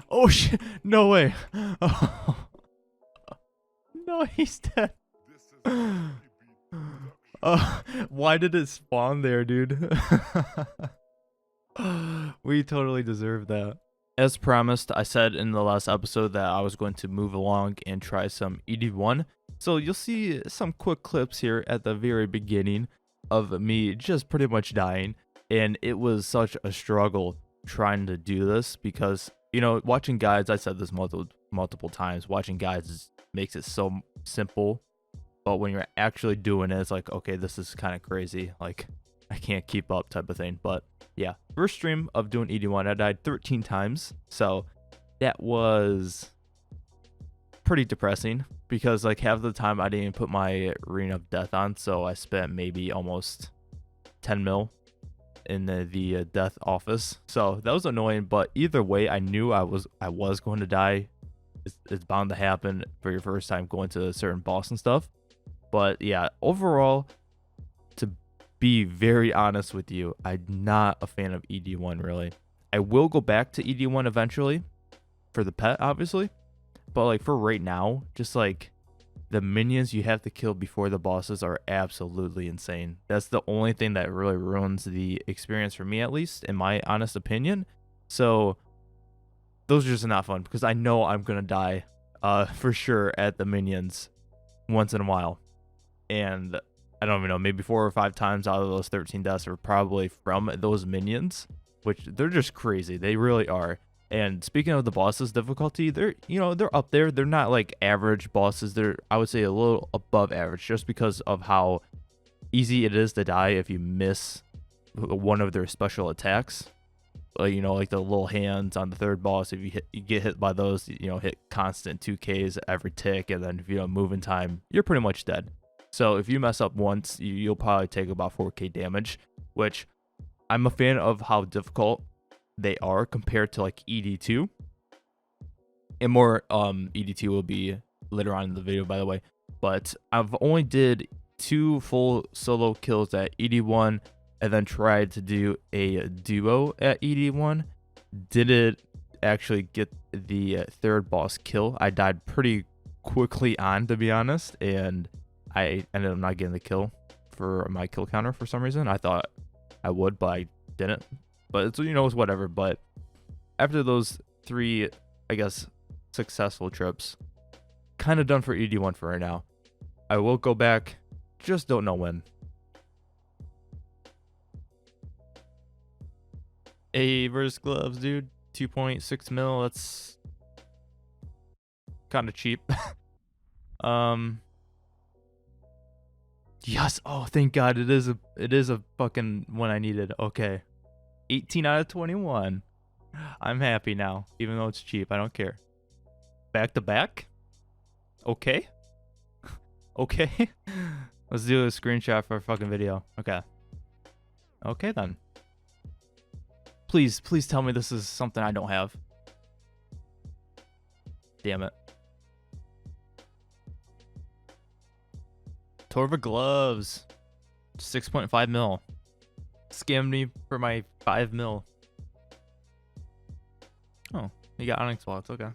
Oh shit! No way! Oh. No, he's dead. Why did it spawn there, dude? We totally deserve that. As promised, I said in the last episode that I was going to move along and try some ED1. So you'll see some quick clips here at the very beginning of me just pretty much dying. And it was such a struggle trying to do this because, you know, watching guides, I said this multiple times, watching guides makes it so simple. But when you're actually doing it, it's like, okay, this is kind of crazy. Like, I can't keep up type of thing. But yeah, first stream of doing ED1, I died 13 times. So that was pretty depressing because like half the time I didn't even put my Ring of Death on. So I spent maybe almost 10 mil in the death office. So that was annoying. But either way, I knew I was going to die. It's bound to happen for your first time going to a certain boss and stuff. But yeah, overall, to be very honest with you, I'm not a fan of ED1 really. I will go back to ED1 eventually for the pet, obviously. But like for right now, just like the minions you have to kill before the bosses are absolutely insane. That's the only thing that really ruins the experience for me, at least, in my honest opinion. So those are just not fun because I know I'm going to die for sure at the minions once in a while. And I don't even know, maybe 4 or 5 times out of those 13 deaths are probably from those minions, which they're just crazy. They really are. And speaking of the bosses difficulty, they're up there. They're not like average bosses. They're, I would say, a little above average just because of how easy it is to die if you miss one of their special attacks. You know, like the little hands on the third boss. If you get hit by those, you know, hit constant 2Ks every tick, and then if you don't move in time, you're pretty much dead. So if you mess up once, you'll probably take about 4K damage, which I'm a fan of how difficult they are compared to like ED2. And more ED2 will be later on in the video, by the way. But I've only did 2 full solo kills at ED1 and then tried to do a duo at ED1. Didn't actually get the third boss kill. I died pretty quickly on, to be honest, and I ended up not getting the kill for my kill counter for some reason. I thought I would, but I didn't. But it's, you know, it's whatever. But after those 3, I guess, successful trips, kind of done for ED1 for right now. I will go back, just don't know when. A versus gloves, dude. 2.6 mil. That's kind of cheap. Yes. Oh, thank God. It is a fucking one I needed. Okay. 18 out of 21. I'm happy now, even though it's cheap. I don't care. Back to back. Okay. Okay. Let's do a screenshot for a fucking video. Okay. Okay then. Please tell me this is something I don't have. Damn it. Torva gloves. 6.5 mil. Scammed me for my 5 mil. Oh, you got Onyx blocks. Okay.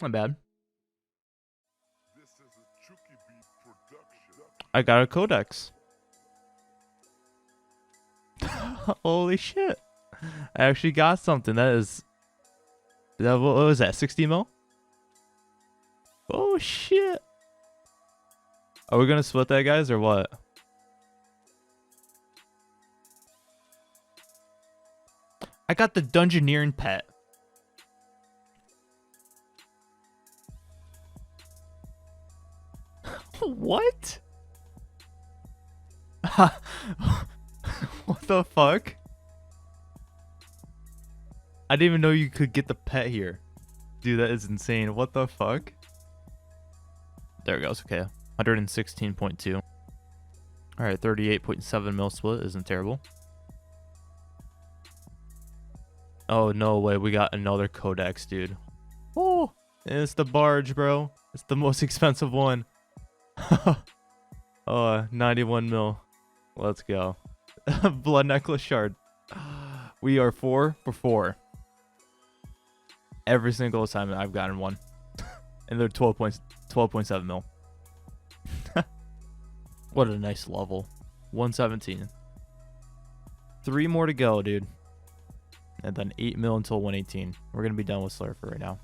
Not bad. I got a codex. Holy shit. I actually got something. What was that? 60 mil? Oh shit. Are we gonna split that, guys, or what? I got the Dungeoneering pet. What? What the fuck? I didn't even know you could get the pet here. Dude, that is insane. What the fuck? There it goes. Okay. 116.2. Alright, 38.7 mil split isn't terrible. Oh, no way. We got another codex, dude. Oh, it's the barge, bro. It's the most expensive one. Oh, 91 mil. Let's go. Blood necklace shard. We are 4 for 4. Every single assignment I've gotten one. And they're 12.7 mil. What a nice level. 117. 3 more to go, dude. And then 8 mil until 118. We're going to be done with Slayer for right now.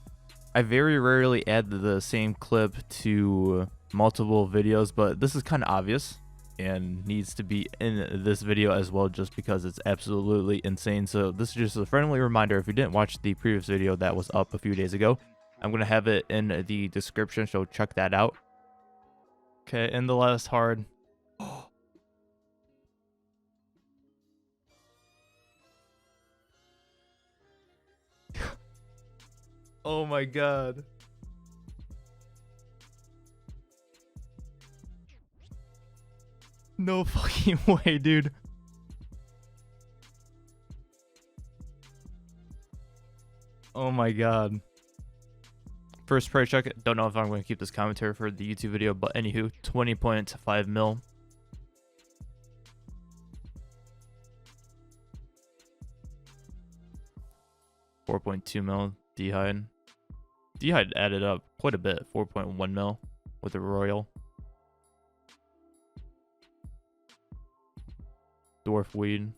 I very rarely add the same clip to multiple videos, but this is kind of obvious and needs to be in this video as well, just because it's absolutely insane. So this is just a friendly reminder. If you didn't watch the previous video that was up a few days ago, I'm going to have it in the description, so check that out. Okay, and the last hard. Oh my god. No fucking way, dude. Oh my god. First price check. Don't know if I'm going to keep this commentary for the YouTube video, but anywho, 20.5 mil. $4.2 mil. D'hide. D'hide added up quite a bit. 4.1 mil with the Royal. Dwarf Weed.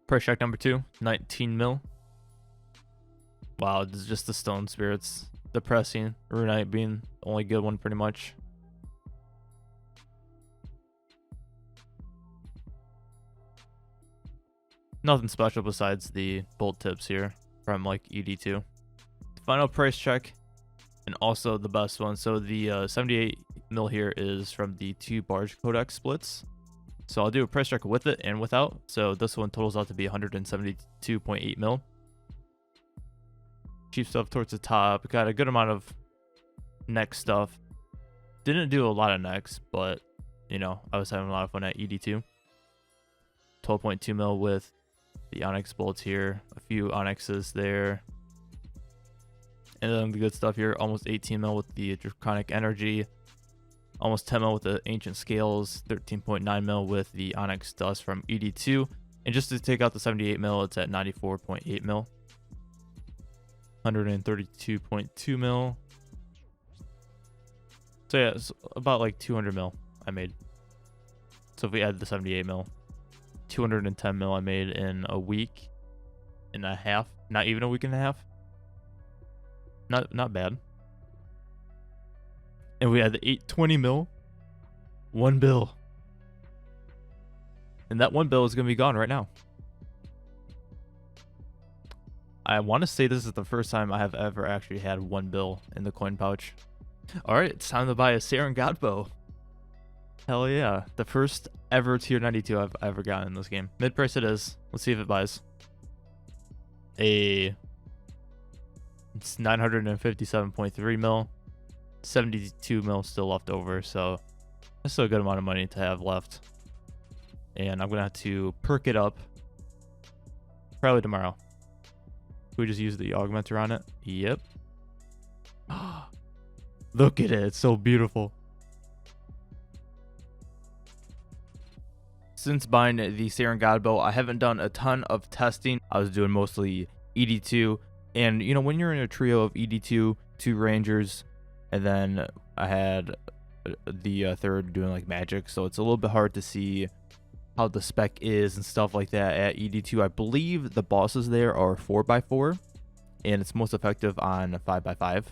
Price check number 2. 19 mil. Wow, this is just the Stone Spirits. Depressing. Runite being the only good one pretty much. Nothing special besides the bolt tips here from like ED2. Final price check, and also the best one. So the 78 mil here is from the 2 Barge Codex splits. So I'll do a price check with it and without. So this one totals out to be 172.8 mil. Cheap stuff towards the top. Got a good amount of neck stuff. Didn't do a lot of necks, but you know, I was having a lot of fun at ED2. 12.2 mil with the Onyx bolts here. A few Onyxes there. And then the good stuff here, almost 18 mil with the Draconic Energy. Almost 10 mil with the Ancient Scales. 13.9 mil with the Onyx Dust from ED2. And just to take out the 78 mil, it's at 94.8 mil. 132.2 mil. So yeah, it's about like 200 mil I made. So if we add the 78 mil, 210 mil I made in a week and a half. Not even a week and a half. Not bad. And we had the 820 mil. 1 bill. And that 1 bill is going to be gone right now. I want to say this is the first time I have ever actually had 1 bill in the coin pouch. Alright, it's time to buy a Saren God Bow. Hell yeah. The first ever tier 92 I've ever gotten in this game. Mid price it is. Let's see if it buys. It's 957.3 mil. 72 mil still left over, so that's still a good amount of money to have left. And I'm gonna have to perk it up probably tomorrow. We just use the augmenter on it. Yep. Look at it, it's so beautiful. Since buying the Saren God Bow, I haven't done a ton of testing. I was doing mostly ED2, and you know, when you're in a trio of ED2, 2 Rangers, and then I had the third doing like magic, so it's a little bit hard to see how the spec is and stuff like that at ED2. I believe the bosses there are 4x4, and it's most effective on 5x5.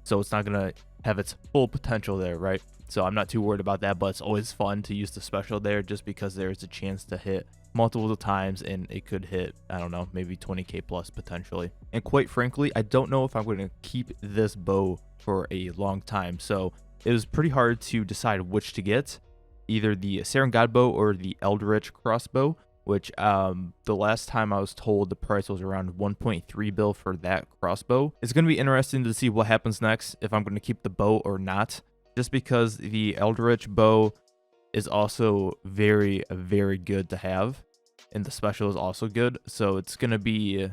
So it's not gonna have its full potential there, right? So I'm not too worried about that, but it's always fun to use the special there just because there's a chance to hit multiple times, and it could hit, I don't know, maybe 20k plus potentially. And quite frankly, I don't know if I'm going to keep this bow for a long time, so it was pretty hard to decide which to get, either the Saren God Bow or the Eldritch crossbow, which the last time I was told the price was around 1.3 bill for that crossbow. It's going to be interesting to see what happens next, if I'm going to keep the bow or not, just because the Eldritch bow is also very, very good to have, and the special is also good. So it's going to be,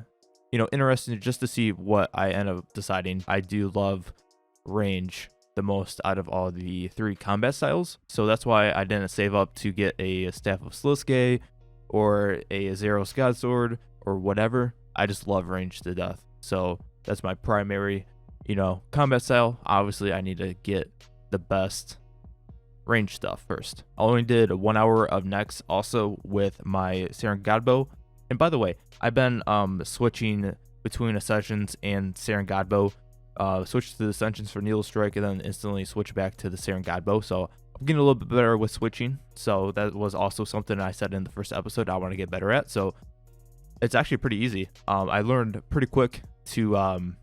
you know, interesting just to see what I end up deciding. I do love range the most out of all the 3 combat styles. So that's why I didn't save up to get a Staff of Sliske or a Zeros God Sword or whatever. I just love range to death. So that's my primary, combat style. Obviously, I need to get the best range stuff first. I only did 1 hour of next also with my Saren Godbow. And by the way, I've been switching between Ascensions and Saren Godbow. Switch to the Ascensions for Needle Strike and then instantly switch back to the Saren Godbow. So I'm getting a little bit better with switching. So that was also something I said in the first episode I want to get better at. So it's actually pretty easy. I learned pretty quick to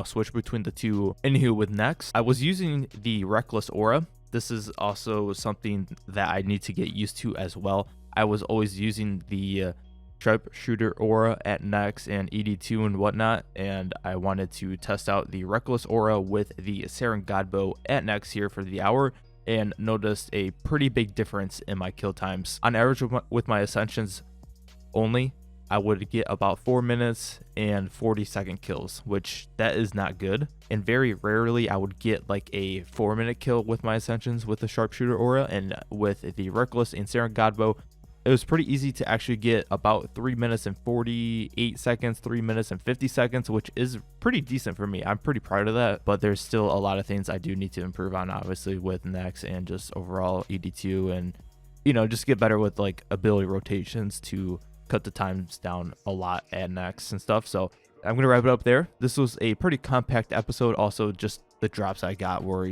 switch between the two. Anywho, with next, I was using the Reckless Aura. This is also something that I need to get used to as well. I was always using the Sharpshooter Aura at next and ED2 and whatnot, and I wanted to test out the Reckless Aura with the Saren Godbow at next here for the hour, and noticed a pretty big difference in my kill times. On average with my Ascensions only, I would get about 4 minutes and 40-second kills, which that is not good. And very rarely I would get like a 4-minute kill with my Ascensions with the Sharpshooter Aura, and with the Reckless and Saren Godbow, it was pretty easy to actually get about 3 minutes and 48 seconds, 3 minutes and 50 seconds, which is pretty decent for me. I'm pretty proud of that, but there's still a lot of things I do need to improve on, obviously, with next and just overall ED2, and, just get better with like ability rotations to cut the times down a lot at next and stuff. So I'm going to wrap it up there. This was a pretty compact episode. Also, just the drops I got were,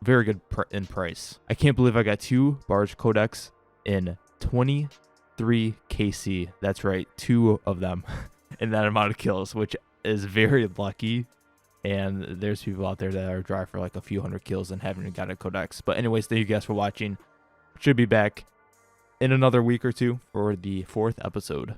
very good in price. I can't believe I got 2 Barge Codex in 23 KC. That's right, 2 of them in that amount of kills, which is very lucky. And there's people out there that are dry for like a few hundred kills and haven't got a Codex. But anyways, thank you guys for watching. Should be back in another week or two for the 4th episode.